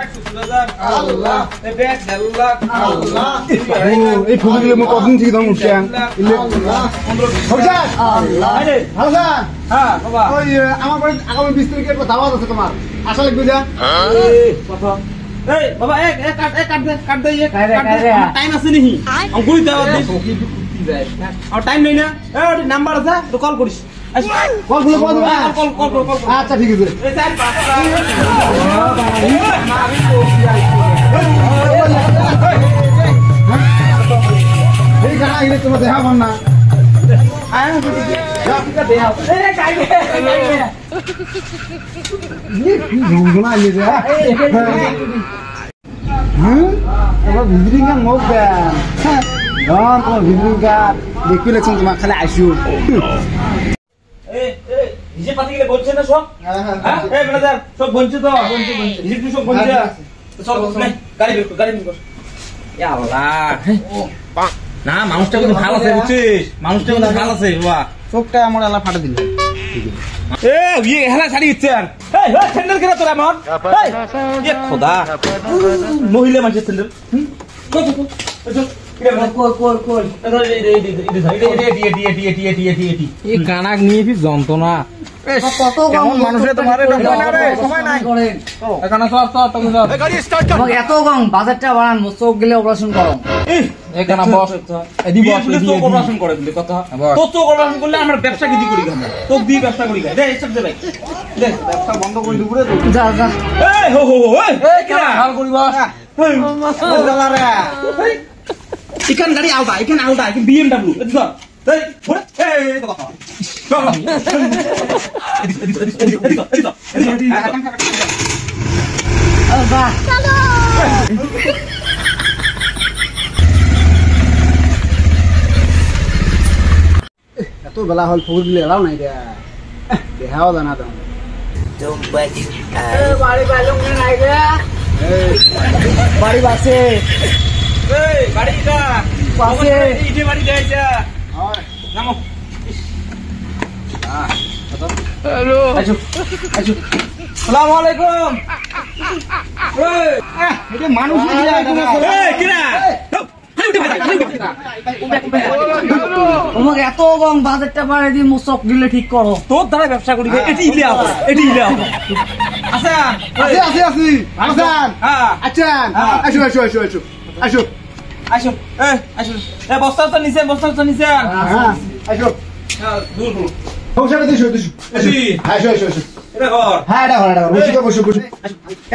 আল্লাহ এই ব্যাগ আল্লাহ আল্লাহ এই ফুলগুলো মো কদিন থেকে দাম উঠছে আল্লাহ হরজান আল্লাহ আরে হাসান হ্যাঁ বাবা ওই আমার বাড়ি আগামী 20 তারিখে একটা দাওয়াত আছে তোমার আসা লাগবে যা এই কথা এই বাবা এক কাট দে ये টাইম আছে নি আমি কই দাও দে আর টাইম নাই না এই নাম্বার আছে তো কল করিস কল গুলো কল আচ্ছা ঠিক আছে এই স্যার এই গানা ইলে তোমার দেখা পান না আয় যা ঠিক আছে এই কাইবে ये কি রুমনা ইয়ে যা এবার ভিজিটিং কার্ড মোক দেন হ্যাঁ তোমার ভিজিটিং কার্ড দেখি লেখছেন তোমার খালি আইসিউ এই হিজে পাতি গেলে বলছে না সব হ্যাঁ এই ব্রাদার সব বলছে তো হিজে সব বলছে সব নাই গাড়ি বের কর ইয়া আল্লাহ না মানুষটা কিন্তু ভালো আছে বুঝছিস মানুষটা কিন্তু ভালো আছে বাবা চোখটা আমার আল্লাহ ফাটা দিল এ ইয়ে হেলা ছাড়ি দিচ্ছেন এই স্যান্ডেল কেন তোরা আমার এই এ খোদা মহিলা মানুষের স্যান্ডেল এই কানাক নিয়ে কি যন্ত্রণা কেমন মানুষের তোমার সময় নাই এখানে আমাকে এত কম বাজারটা বাড়ান চোখ গেলে অপারেশন করো এখানে বস এদি বস অপারেশন করে দিলে কথা তো চোখ অপারেশন করলে আমরা ব্যবসা কি করি কেন চোখ দিয়ে ব্যবসা করি দে এসব দে ভাই দে ব্যবসা বন্ধ করে দিব রে যা যা এই হো এই কিরা হাল করিবা ইখান গাড়ি আউটা ইখান BMW এদিক এই ওরে এই তো কথা বাহ এত বেলা হল ফুল দিলে এলাও নাই রে দেখাও জানা তো বাড়ি বাইলং নাই রে বাড়ি বাসে এই গাড়িটা পাশে ইটে বাড়ি যাইছা নামো হ্যালো আইছো আসসালামু আলাইকুম এই এটা মানুষ নাকি এই কিরা তোমাকে এত কম বাজারটা বাড়াই দিয়ে চোখ গেলে ঠিক করো তোর দ্বারা ব্যবসা করি এটি ইলে আচ্ছা আছে আসান হ্যাঁ আচ্ছা আসো আসো এই বস্তা নিচে হ্যাঁ আসো দূর পৌঁছাবে দিছো আসো এটা ঘর হ্যাঁ এটা বসো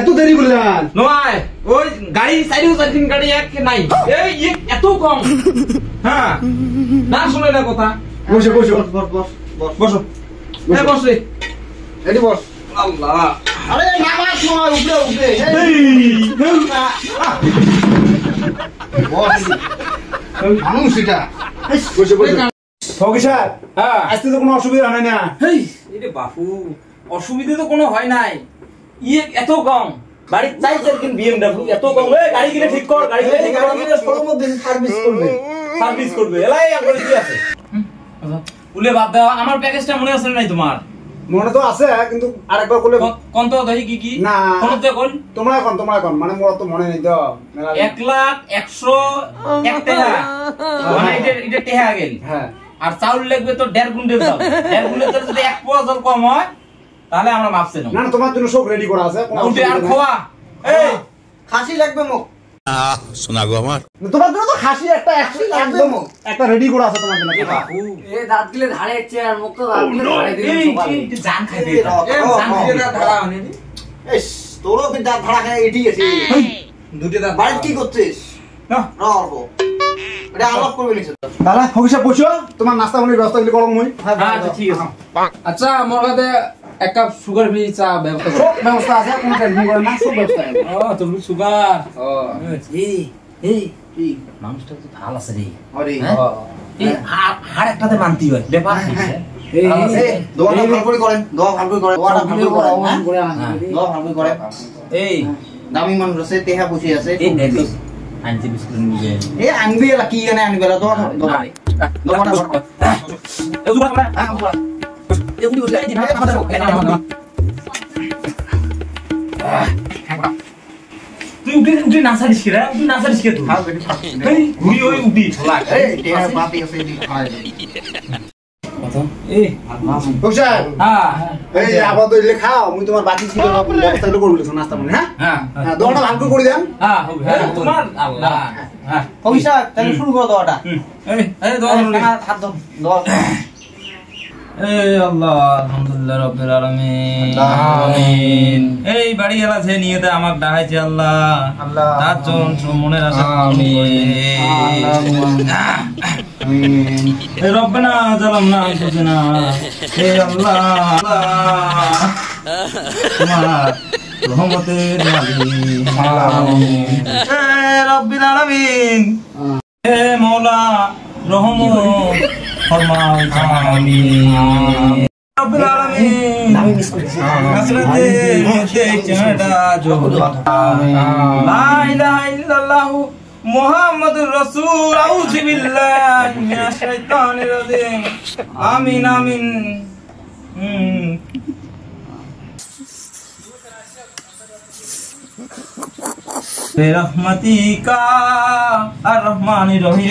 এত দেরি করলেন নয় ওই গাড়ি সাইডিং গাড়ি এক নাই এই এত কম হ্যাঁ না শুনে না কথা বসো বসো এই বস রে এটি বস আল্লাহ আরে নামাজ নয় উপরে বস মানুষ এটা বসো ফকিসার হ্যাঁ আজকে তো কোনো অসুবিধা হয় না এই রে বাপু অসুবিধা তো কোনো হয় নাই এত কম বাড়ি চাই কিন্তু BMW এত কম এই গাড়ি কিনে ঠিক কর গাড়ি কিনে ঠিক কর মধ্যে সার্ভিস করবে এলাই একবার কি আছে উলে বাদ দাও আমার প্যাকেজটা মনে আছে নাই তোমার মনে তো আছে কিন্তু আরেকবার বলে কোন তো দেখি কি না কোন তো কোন তোমরা এখন মানে মোর তো মনে নেই তো 1,101 টাকা মানে এটা টাকা গেল হ্যাঁ আর চাউল লাগবে তো 1.5 গুণের চাউল 1.5 গুণের চাউল যদি 1 পোয়া জল কম হয় তাহলে আমরা মাপছে না না তোমার জন্য সব রেডি করা আছে উঠে আর খোয়া এই খাসি লাগবে মোক শোনা গো আমার তোমার জন্য তো খাসি একটা একদম একটা রেডি করা আছে তোমার জন্য এ দাঁত গিলে ধারে ইচ্ছে আর মুখ তো দাঁত গিলে ধারে দিলে সকালে এই জান খাইবে জান খাইবে না ধারা হনে এস তোরও কি দাঁত ভাড়া খায় এটি আছে দুটো দাঁত বাড়ি কি করছিস না রব এটা আলাপ করবে নিছে দাদা ভবিষ্যৎ বসো তোমার নাস্তা পানির ব্যবস্থা করলে করো মই আচ্ছা ঠিক আছে আচ্ছা মোর কাছে এক কাপ সুগার ফ্রি চা ব্যবস্থা সব ব্যবস্থা আছে কোনো টেনশন করেন না সব ব্যবস্থা আছে ও তোর সুগার এই কি মানুষটা তো ভালো আছে রে আরে এই হাড় একটাতে মানতি হয় ব্যাপার এই দোয়া ভালো করে করেন দোয়া ভালো করে করেন দোয়াটা ভালো করে অবমান করে আনা দোয়া ভালো করে এই দামি মানুষ আছে তেহা বসে আছে এই দেখো আনছি বিস্কুট নিয়ে এই আনবি এলা কি জানে আনবি এলা দোয়া দোয়া দোয়াটা এই দুবার এগুলি বসে এই উঠে নাচারিস কে রে উঠে নাচারিস কে তুই এই ঘুরি ওই উঠি ঠলা এই টিয়া বাতি আছে দি খাই এই বুঝা হ্যাঁ এই আবার তো ইলে খাও মুই তোমার বাতি ছিল না ব্যবস্থা করে বলেছ নাস্তা মানে হ্যাঁ হ্যাঁ দোটা ভালো করে দেন হ্যাঁ তোমার আল্লাহ হ্যাঁ অভিষেক তাহলে শুরু করো দোয়াটা এই দোয়া করুন হাত দাও দোয়া এই আল্লাহ আলহামদুলিল্লাহ রাব্বিল আলামিন আমিন এই বাড়ি গেলা সে নিয়ে দে আমাক ডাহাইছে আল্লাহ আল্লাহ তার জন মনের আশা আমিন আমিন এই রব্বানা জালামনা আনফুসানা হে আল্লাহ তোমার রহমতের মালিক আমিন হে রাব্বিল আলামিন হে মওলা রহমত ফরমাও আমিন রাব্বিল আলামিন আমি মিস করছি আসরাতে চেহারা জোহর লা ইলাহা ইল্লাল্লাহ মুহাম্মাদুর রাসূল আউযু বিল্লাহি মিনাশ শাইতানির রাজিম আমিন আমিন বিরহমাতিকা আর রহমানির রহিম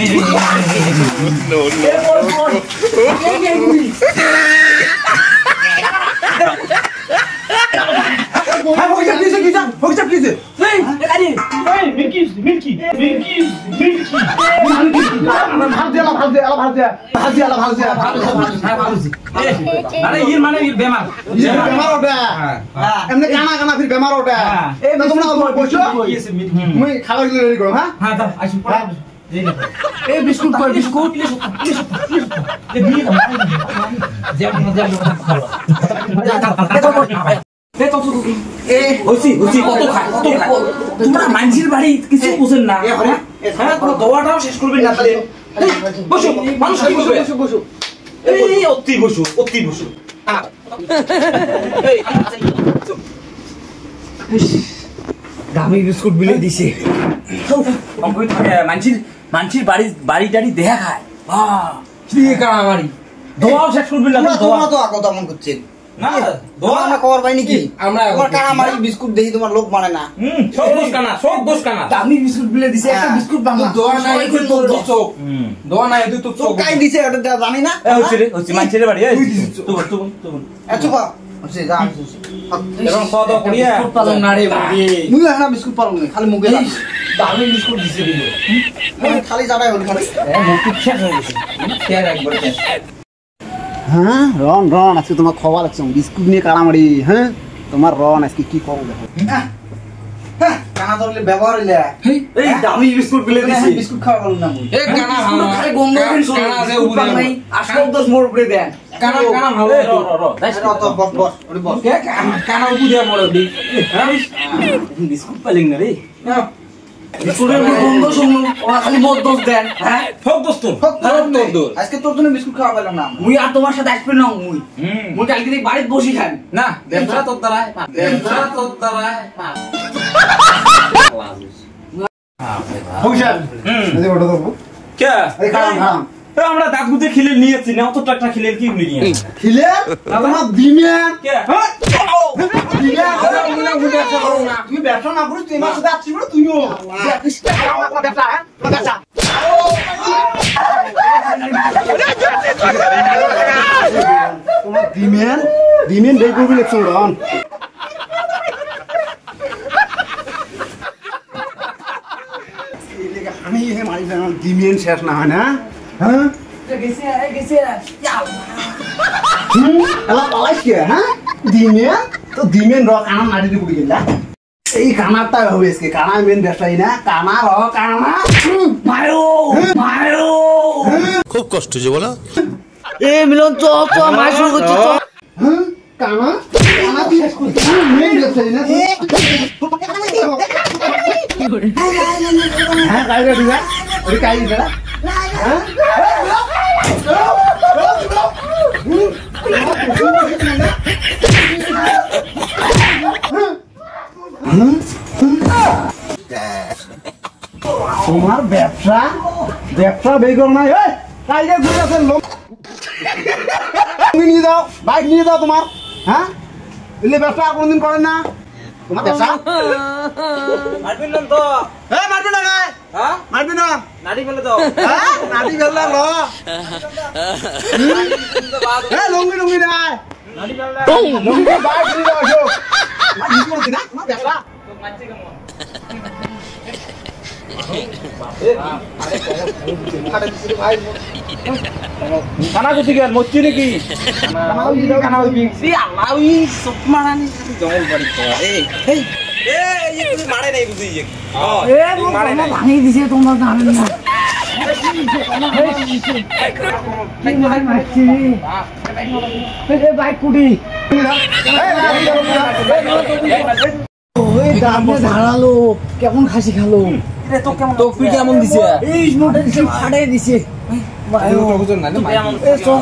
আরে ইর মানে বেমার বেমার ওটা এমনি কানা কানা ফির বেমার ওটা এই না তোমরা বসো মুই খাবার রেডি করো হ্যাঁ হ্যাঁ দাও আইসু এই বিস্কুট কই বিস্কুট এ দিয়ে তোমরা মানুষের বাড়ি কিছু বুঝেন না হ্যাঁ কোনো দোয়াটাও শেষ করবেন না বসো মানুষ কি করবে বসো এই অতি বসু দামি বিস্কুট বিলে দিছে মানুষের বাড়ি টাড়ি দেখা খায় কামারি দোয়াও শেষ করবেন না তোমরা তো আগত আমন করছেন না দোয়া আমরা কভার পাই নাকি আমরা তোমার কানা মারি বিস্কুট দেই তোমার লোক মানে না সব দোষ কানা দামি বিস্কুট বিলে দিছে একটা বিস্কুট বাংলা দোয়া নাই তুই তো চোখ দোয়া নাই তুই তো তো চোখ কাই দিছে এটা জানি না হচ্ছে মানুষের বাড়ি তুবন এত পা হচ্ছে যা এবং খাওয়া দাওয়া করিয়া বিস্কুট পালং না রে মুগে মুই না বিস্কুট পারো না খালি মুগে লাগে দামি বিস্কুট দিছে দিলো খালি যাবাই হল খালি হ্যাঁ রন আজকে তোমার খবর লাগছে বিস্কুট নিয়ে কাড়ামারি হ্যাঁ তোমার রন আজকে কি খবর দেখো কানা ধরলে ব্যবহার হইলে এই দামি বিস্কুট বিলে দিছি বিস্কুট খাওয়া হল না মুই এ কানা ভালো খালি গন্ধ করে কানা আছে বিস্কুট বাং নাই আসল দোষ মোর উপরে দেন কানা ভালো অত বস বস ওরে বস কানা উপরে দিয়া পড়ে দি বিস্কুট পালিং না রে বিস্কুটের গন্ধ শুনো ওরা খালি মোর দোষ দেন হ্যাঁ সব দোষ তোর আজকে তোর জন্য বিস্কুট খাওয়া পেলাম না মুই আর তোমার সাথে আসবে না মুই কালকে থেকে বাড়িতে বসি খান না ব্যবসা তোর দ্বারাই ভবিষ্যৎ এই ওটা দেবো কে এই খারাপ আমরা দাঁত গুতে খিলে নিয়েছি না অত টাকা খিলে কি নিয়ে খিলে তোমার দিনে কে তুমি ব্যবসা না করিস তুই আমার সাথে আসছিস না তুইও ব্যবসা তোমার দিমেন দেই করবি লেখছো রন আমি মারি দিমেন শেষ না হয় না হ্যাঁ গেছে এলা পালাইস কে হ্যাঁ দিমেন তো দিমেন র কানা মাটিতে পড়ে গেলা এই কানারটা হবে আজকে কানা মেন ব্যবসায়ী না কানা র কানা মায়ো খুব কষ্ট যে বলো এ মিলন তো মাই শুরু করছি তো হ্যাঁ কানা কানা তুই শেষ করছিস মেন ব্যবসায়ী না হ্যাঁ কাই রে দিবা ওই কাই দিবা হ্যাঁ তোমার ব্যবসা বেগর নাই কাইলে ঘুরে আছেন লোক তুমি নিয়ে যাও বাইক নিয়ে যাও তোমার হ্যাঁ এলে ব্যবসা আর কোনদিন করেন না তোমার ব্যবসা মারবেন না তো মারবি না গায়ে হ্যাঁ মারবি না নাড়ি ফেলে তো নাটি ফেললা ল লঙ্গি লঙ্গি না নাড়ি ফেলে লঙ্গি বাই ফিরে আসো মারবি করতে না তোমার ব্যবসা তো মারছে কেমন খানা কোথি গেল মচ্ছি নাকি কানা হইবি আল্লাহ ওই সব মারানি জঙ্গল বাড়ি তো এই এই তুমি মারে নাই বুঝি মারে নাই ভাঙিয়ে দিছে তোমরা জানেন না বাইক কুটি ধারালো কেমন খাসি খালো তো ফি কেমন দিছে এই মোটে ফাটাই দিছে চল